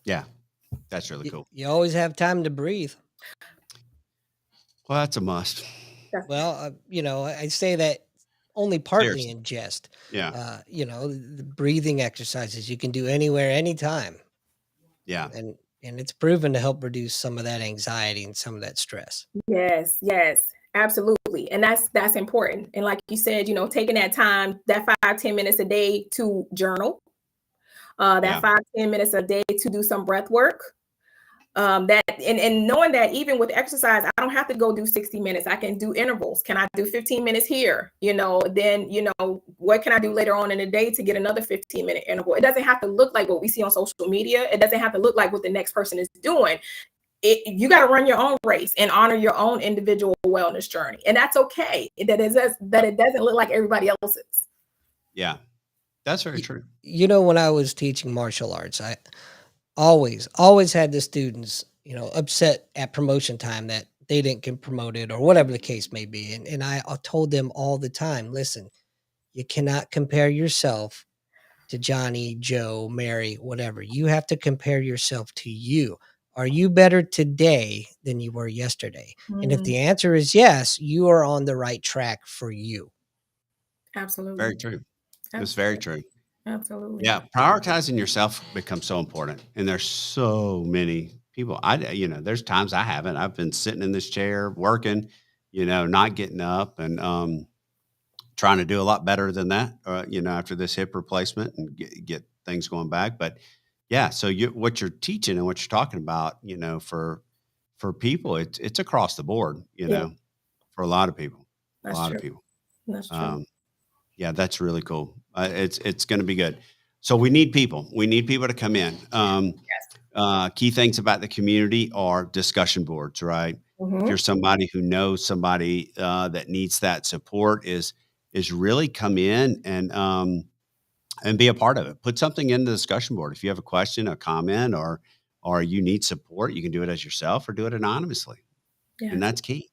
Yeah. That's really cool.
You always have time to breathe.
Well, that's a must.
Well, I say that only partly
Seriously.
in jest.
Yeah.
The breathing exercises you can do anywhere, anytime.
Yeah.
And it's proven to help reduce some of that anxiety and some of that stress.
Yes, absolutely. And that's important. And like you said, taking that time, that 5-10 minutes a day to journal, that 5-10 minutes a day to do some breath work. That and knowing that even with exercise, I don't have to go do 60 minutes. I can do intervals. Can I do 15 minutes here? Then, what can I do later on in the day to get another 15-minute interval? It doesn't have to look like what we see on social media. It doesn't have to look like what the next person is doing. You got to run your own race and honor your own individual wellness journey. And that's okay. That it doesn't look like everybody else's.
Yeah, that's very true.
When I was teaching martial arts, I always had the students, upset at promotion time that they didn't get promoted or whatever the case may be. And I told them all the time, listen, you cannot compare yourself to Johnny, Joe, Mary, whatever. You have to compare yourself to you. Are you better today than you were yesterday? And if the answer is yes, you are on the right track for you.
Absolutely.
Very true. It's very true.
Absolutely.
Yeah. Prioritizing yourself becomes so important. And there's so many people. There's times I haven't. I've been sitting in this chair working, not getting up and trying to do a lot better than that, after this hip replacement and get things going back. But yeah, so what you're teaching and what you're talking about, for people, it's across the board, for a lot of people.
That's
a lot
true.
of people.
That's true.
Yeah, that's really cool. It's going to be good. So we need people. We need people to come in. Key things about the community are discussion boards, right? If you're somebody who knows somebody that needs that support, is really come in and be a part of it. Put something in the discussion board. If you have a question, a comment, or you need support, you can do it as yourself or do it anonymously.
Yes.
And that's key.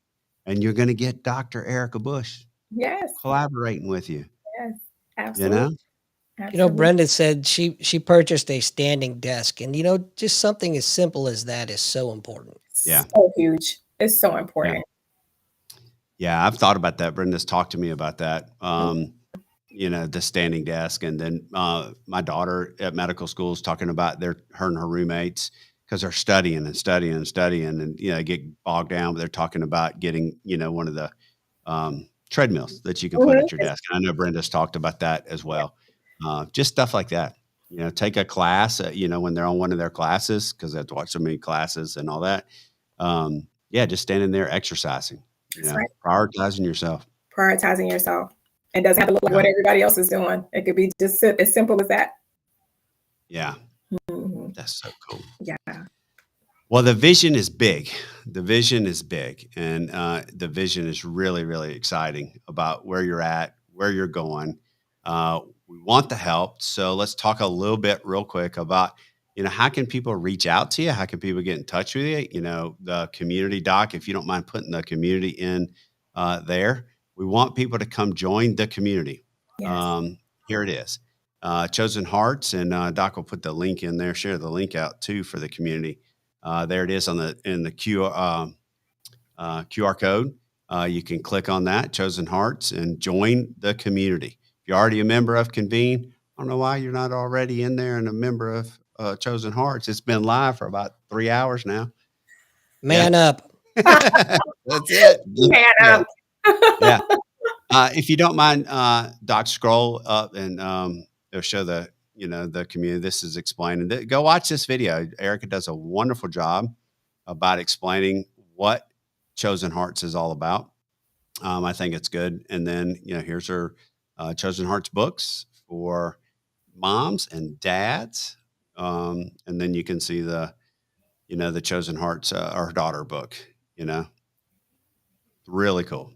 And you're going to get Dr. Erika Bush collaborating with you.
Yes, absolutely.
Absolutely. Brenda said she purchased a standing desk, and just something as simple as that is so important.
Yeah.
So huge. It's so important.
Yeah, I've thought about that. Brenda's talked to me about that. The standing desk. And then my daughter at medical school is talking about her and her roommates, because they're studying and get bogged down. But they're talking about getting, one of the treadmills that you can put at your desk. And I know Brenda's talked about that as well. Just stuff like that. Take a class, when they're on one of their classes, because they have to watch so many classes and all that. Just standing there exercising,
right.
Prioritizing yourself.
It doesn't have to look like what everybody else is doing. It could be just as simple as that.
Yeah. That's so cool.
Yeah.
Well, the vision is big. And the vision is really, really exciting about where you're at, where you're going. We want the help. So let's talk a little bit real quick about, how can people reach out to you? How can people get in touch with you? The community doc, if you don't mind putting the community in there, we want people to come join the community.
Yes.
Here it is. Chosen Hearts, and Doc will put the link in there, share the link out too for the community. There it is in the QR code. You can click on that, Chosen Hearts, and join the community. If you're already a member of Convene, I don't know why you're not already in there and a member of Chosen Hearts. It's been live for about 3 hours now.
Man up.
That's it.
Man up.
Yeah. If you don't mind, Doc, scroll up and it'll show the community. This is explaining. Go watch this video. Erika does a wonderful job about explaining what Chosen Hearts is all about. I think it's good. And then, here's her Chosen Hearts books for moms and dads. And then you can see the Chosen Hearts, our daughter book, really cool.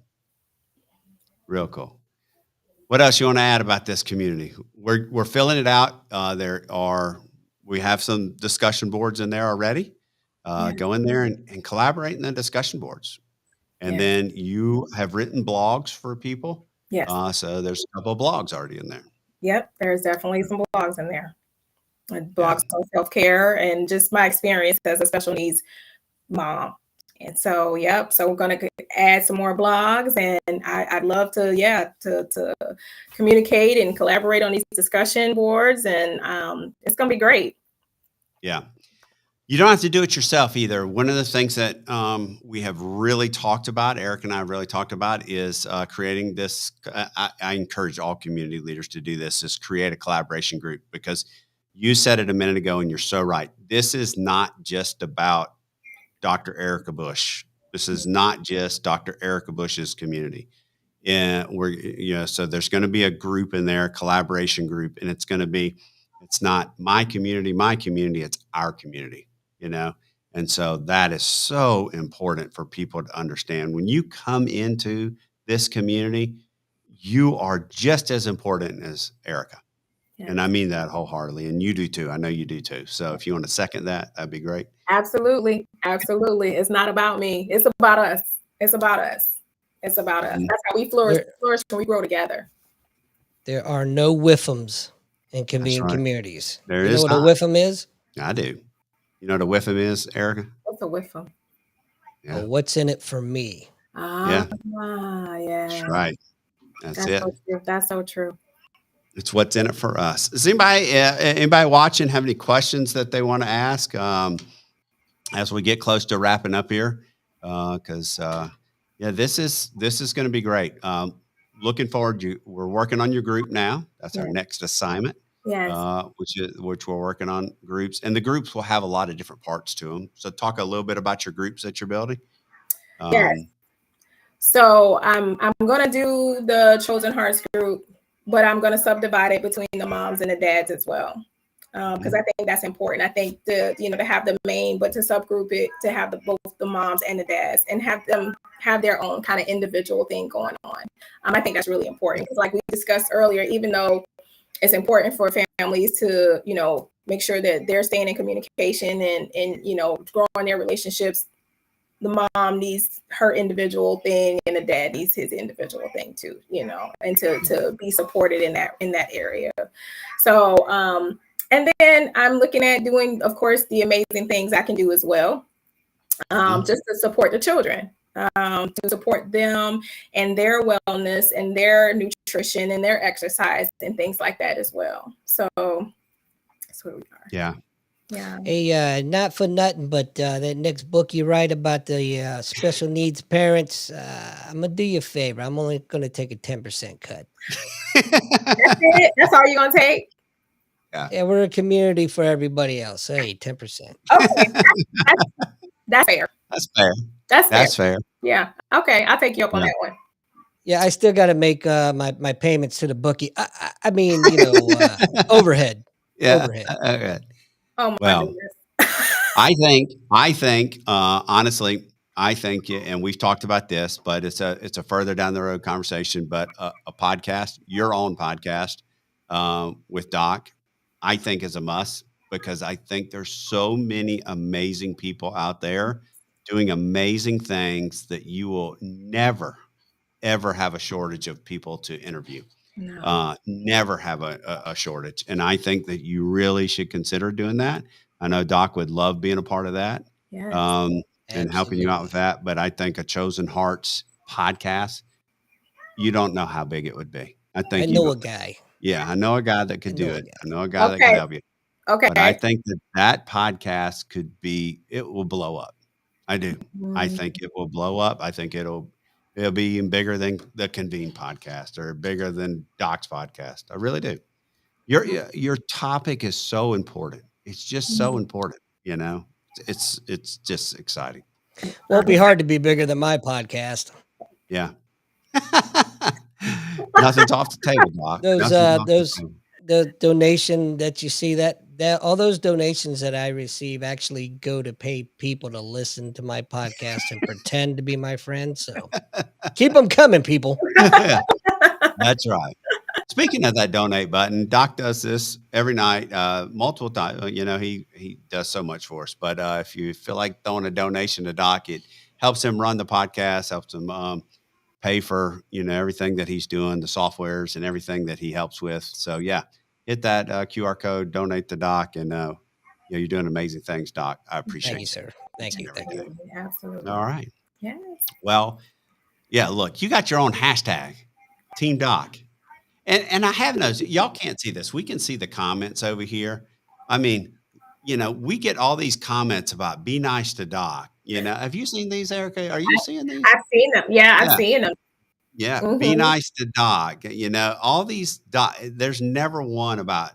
Real cool. What else you want to add about this community? We're filling it out. We have some discussion boards in there already. Go in there and collaborate in the discussion boards. And then you have written blogs for people.
Yes.
So there's a couple of blogs already in there.
Yep. There's definitely some blogs in there. Blogs on self-care and just my experience as a special needs mom. And so, so we're going to add some more blogs, and I'd love to communicate and collaborate on these discussion boards, and it's going to be great. Yeah.
You don't have to do it yourself either. One of the things that we have really talked about, Erika and I have really talked about, is creating this. I encourage all community leaders to do this, is create a collaboration group, because you said it a minute ago, and you're so right. This is not just about Dr. Erika Bush. This is not just Dr. Erika Bush's community. And so there's going to be a group in there, a collaboration group, and it's not my community, it's our community, And so that is so important for people to understand. When you come into this community, you are just as important as Erika. Yeah. And I mean that wholeheartedly. And you do too. I know you do too. So if you want to second that, that'd be great.
Absolutely. Absolutely. It's not about me. It's about us. It's about us. It's about us. That's how we flourish when we grow together.
There are no whiffums in Convene Communities.
There
is.
You
know what a whiffum is?
I do. You know what a whiffum is, Erika?
What's a whiffum?
Yeah. Well, what's in it for me?
Yeah.
That's right. That's it.
So true. That's so true.
It's what's in it for us. Does anybody watching have any questions that they want to ask as we get close to wrapping up here? Because this is going to be great. Looking forward. We're working on your group now. That's our next assignment.
Yes.
Which we're working on groups, and the groups will have a lot of different parts to them. So talk a little bit about your groups that you're building.
Yes. So I'm going to do the Chosen Hearts group, but I'm going to subdivide it between the moms and the dads as well, because I think that's important. I think to have the main, but to subgroup it, to have both the moms and the dads, and have them have their own kind of individual thing going on. I think that's really important, because like we discussed earlier, even though it's important for families to make sure that they're staying in communication and growing their relationships, the mom needs her individual thing and the dad needs his individual thing too, and to be supported in that area. So, and then I'm looking at doing, of course, the amazing things I can do as well, just to support the children, to support them and their wellness and their nutrition and their exercise and things like that as well. So that's where we are.
Yeah.
Yeah.
Hey, not for nothing, but that next book you write about the special needs parents, I'm gonna do you a favor. I'm only gonna take a 10% cut.
That's it. That's all you're gonna take.
Yeah, we're a community for everybody else. Hey, 10%.
Okay, that's fair.
That's fair.
That's
fair.
Yeah. Okay, I'll take you up on that one.
Yeah, I still got to make my payments to the bookie. I mean, overhead.
Yeah.
Overhead.
Okay.
Oh my goodness.
I think, honestly, and we've talked about this, but it's a further down the road conversation, but a podcast, your own podcast, with Doc, I think is a must, because I think there's so many amazing people out there doing amazing things that you will never, ever have a shortage of people to interview.
No.
Never have a shortage. And I think that you really should consider doing that. I know Doc would love being a part of that.
Yes.
And helping you out with that. But I think a Chosen Hearts podcast, you don't know how big it would be. I think
I know a guy.
Yeah, I know a guy that could
I
do
know a
it.
guy.
I know a guy that
Okay.
could help you. But I
Okay.
think that podcast it will blow up. I do. I
Mm.
think it will blow up. I think it'll be even bigger than the Convene podcast or bigger than Doc's podcast. I really do. Your topic is so important. It's just so important, you know. It's just exciting.
Won't be hard to be bigger than my podcast.
Yeah. Nothing's off the table, Doc.
Those
Nothing's off the
those
table.
the donation that you see that all those donations that I receive actually go to pay people to listen to my podcast and pretend to be my friends. So keep them coming, people.
That's right. Speaking of that donate button, Doc does this every night, multiple times. You know, he does so much for us. But if you feel like throwing a donation to Doc, it helps him run the podcast, helps him pay for, you know, everything that he's doing, the softwares and everything that he helps with. So yeah, hit that QR code, donate to Doc, and you're doing amazing things, Doc. I appreciate
Thank you, sir. Thank you. Thank you.
Absolutely.
All right.
Yes.
Well, yeah, look, you got your own hashtag, Team Doc. And I have noticed, y'all can't see this. We can see the comments over here. I mean, you know, we get all these comments about be nice to Doc. You know, have you seen these, Erika? Are you seeing these?
I've seen them. Yeah, I've seen them.
Yeah. Be nice to Doc. You know, all these there's never one about,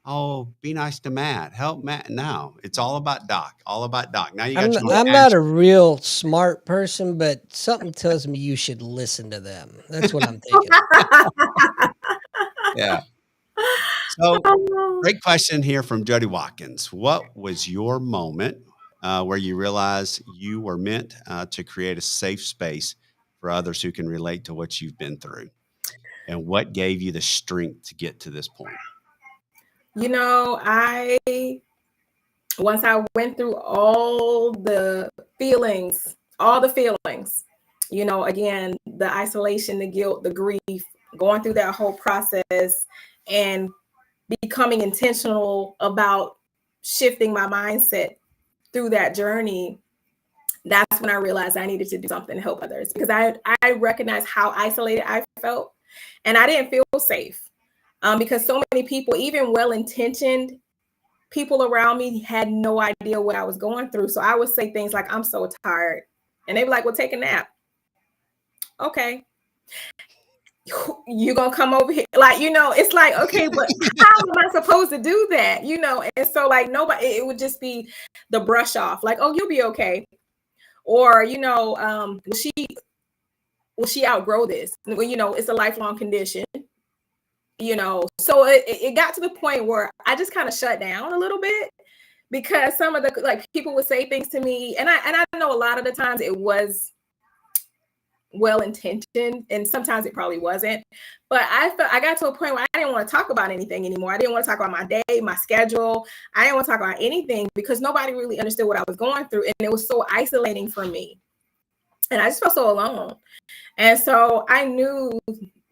oh, be nice to Matt. Help Matt. No, it's all about Doc. All about Doc. Now you got
I'm not a real smart person, but something tells me you should listen to them. That's what I'm thinking.
Yeah. So great question here from Jody Watkins. What was your moment where you realized you were meant to create a safe space for others who can relate to what you've been through? And what gave you the strength to get to this point?
You know, once I went through all the feelings, you know, again, the isolation, the guilt, the grief, going through that whole process and becoming intentional about shifting my mindset through that journey, that's when I realized I needed to do something to help others, because I recognized how isolated I felt and I didn't feel safe because so many people, even well-intentioned people around me, had no idea what I was going through. So I would say things like, I'm so tired. And they'd be like, well, take a nap. Okay. You gonna come over here? Like, you know, it's like, okay, but how am I supposed to do that? You know, and so like nobody, it would just be the brush off, like, oh, you'll be okay. Or, you know, will she outgrow this? Well, you know, it's a lifelong condition, you know. So it got to the point where I just kind of shut down a little bit, because some of the like people would say things to me, and I know a lot of the times it was well-intentioned, and sometimes it probably wasn't, but I got to a point where I didn't want to talk about anything anymore. I didn't want to talk about my day, my schedule. I didn't want to talk about anything because nobody really understood what I was going through, and it was so isolating for me, and I just felt so alone. And so I knew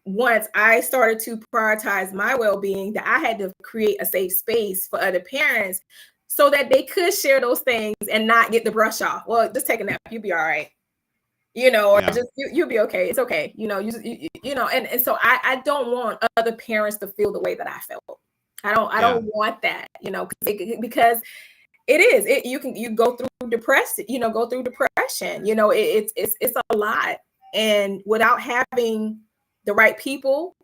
once I started to prioritize my well-being that I had to create a safe space for other parents so that they could share those things and not get the brush off. Well, just take a nap, you'll be all right. You know, or just you'll be okay. It's okay. You know, you know, and so I don't want other parents to feel the way that I felt. I don't want that, you know, because it is, you go through depression, you know, it's a lot. And without having the right people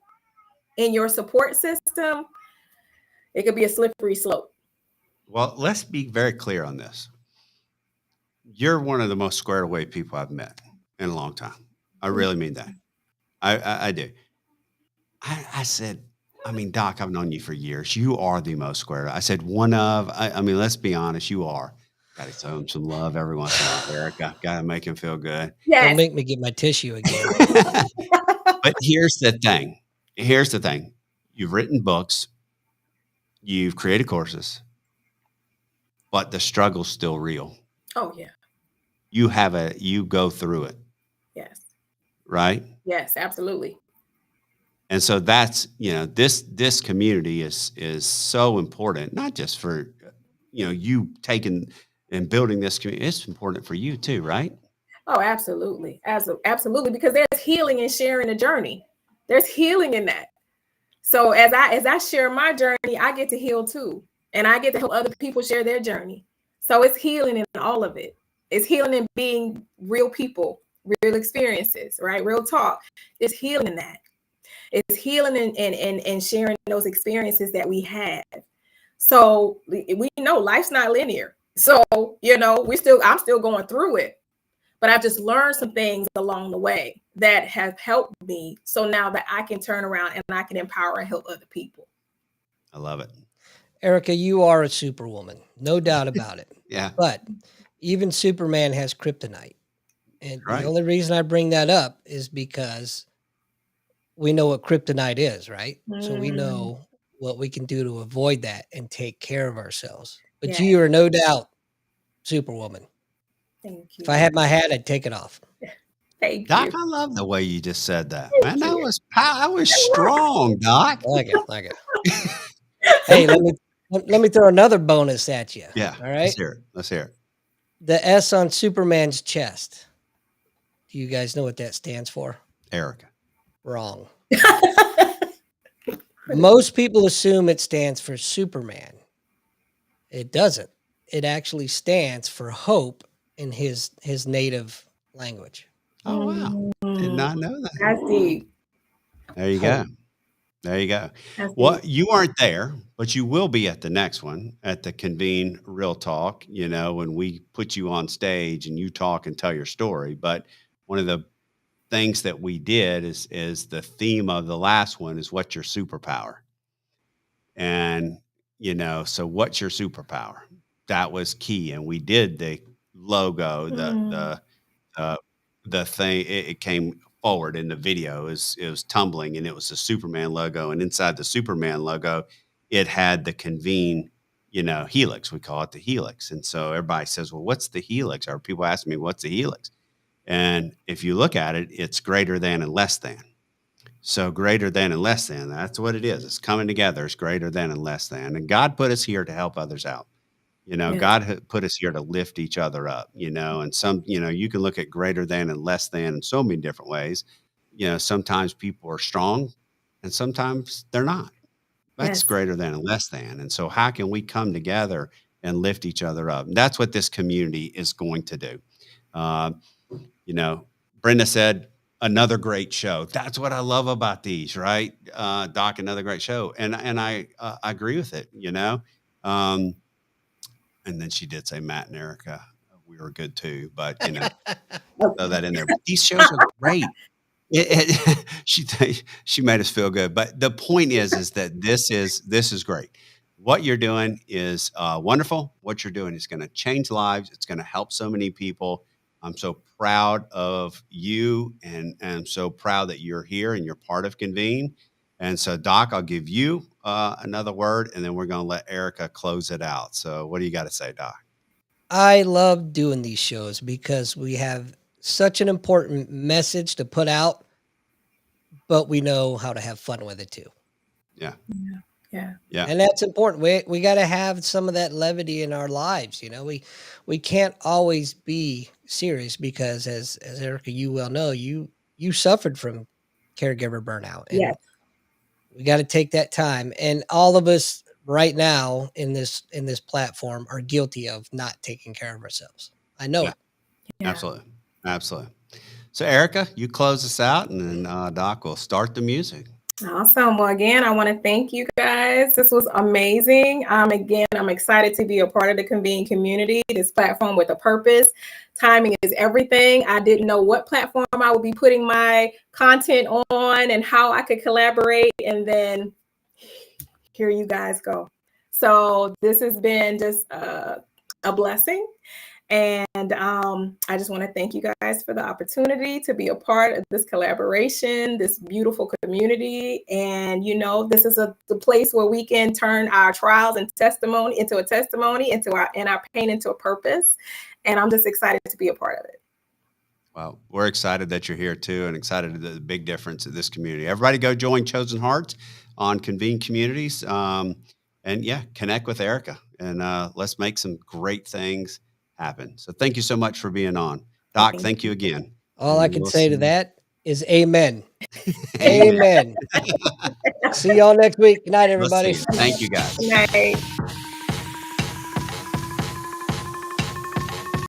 in your support system, it could be a slippery slope.
Well, let's be very clear on this. You're one of the most squared away people I've met in a long time. I really mean that. I do. I said, I mean, Doc, I've known you for years. You are the most squared. I said, I mean, let's be honest, you are. Got to show him some love every once in a while, Erika. Got to make him feel good.
Yes. Don't make me get my tissue again.
But here's the thing. You've written books. You've created courses. but the struggle's still real.
Oh yeah.
You go through it,
Yes.
right?
Yes, absolutely.
And so that's, this community is so important, not just for, you taking and building this community. It's important for you too, right?
Oh, absolutely. Absolutely. Because there's healing in sharing the journey. There's healing in that. So as I share my journey, I get to heal too. And I get to help other people share their journey. So it's healing in all of it. It's healing in being real people, real experiences, right? Real talk. It's healing in that. It's healing and sharing those experiences that we have. So we know life's not linear. So, I'm still going through it. But I've just learned some things along the way that have helped me. So now that I can turn around and I can empower and help other people.
I love it.
Erika, you are a superwoman, no doubt about it.
Yeah.
But even Superman has kryptonite. And
Right.
the only reason I bring that up is because we know what kryptonite is, right? So we know what we can do to avoid that and take care of ourselves. But
Yeah.
you are no doubt Superwoman.
Thank you.
If I had my hat, I'd take it off.
Thank
Doc,
you.
I love the way you just said that.
Thank
Man,
you.
that was strong, Doc.
Like it. Hey, let me throw another bonus at you.
Yeah.
All right.
Let's hear it.
The S on Superman's chest. Do you guys know what that stands for?
Erika.
Wrong. Most people assume it stands for Superman. It doesn't. It actually stands for hope in his native language.
Oh, wow. Did not know that.
That's deep.
There you go. There you go.
That's
Well,
deep.
you aren't there, but you will be at the next one, at the Convene Real Talk, when we put you on stage and you talk and tell your story. But one of the things that we did is the theme of the last one is what's your superpower? And, so what's your superpower? That was key. And we did the logo, the thing, it came forward in the video. It was tumbling and it was the Superman logo. And inside the Superman logo, it had the Convene, helix. We call it the helix. And so everybody says, well, what's the helix? Or people ask me, what's the helix? And if you look at it, it's greater than and less than. So greater than and less than, that's what it is. It's coming together. It's greater than and less than. And God put us here to help others out.
Yes.
God put us here to lift each other up, and some, you can look at greater than and less than in so many different ways. Sometimes people are strong and sometimes they're not. That's
Yes.
greater than and less than. And so how can we come together and lift each other up? And that's what this community is going to do. Brenda said, another great show. That's what I love about these, right? Doc, another great show. And I agree with it, and then she did say Matt and Erika, we were good too, but throw that in there. But these shows are great. She made us feel good. But the point is that this is great. What you're doing is wonderful. What you're doing is going to change lives. It's going to help so many people. I'm so proud of you, and I'm so proud that you're here and you're part of Convene. And so, Doc, I'll give you another word, and then we're going to let Erika close it out. So what do you got to say, Doc?
I love doing these shows because we have such an important message to put out, but we know how to have fun with it too.
Yeah.
Yeah.
And that's important. We got to have some of that levity in our lives. We can't always be serious because as Erika, you well know, you suffered from caregiver burnout. And
Yes.
we got to take that time. And all of us right now in this platform are guilty of not taking care of ourselves. I know it.
Yeah.
Absolutely. So Erika, you close us out, and then Doc will start the music.
Awesome. Well, again, I want to thank you guys. This was amazing. Again, I'm excited to be a part of the Convene community, this platform with a purpose. Timing is everything. I didn't know what platform I would be putting my content on and how I could collaborate. And then here you guys go. So this has been just a blessing. And I just want to thank you guys for the opportunity to be a part of this collaboration, this beautiful community. And, this is the place where we can turn our trials and testimony into a testimony, and our pain into a purpose. And I'm just excited to be a part of it.
Well, we're excited that you're here too, and excited at the big difference in this community. Everybody go join Chosen Hearts on Convene Communities. And yeah, connect with Erika, and let's make some great things happen. So thank you so much for being on. Doc, thank you again.
All I can say to that is amen. Amen. See y'all next week. Good night, everybody.
Thank you, guys.
Good night.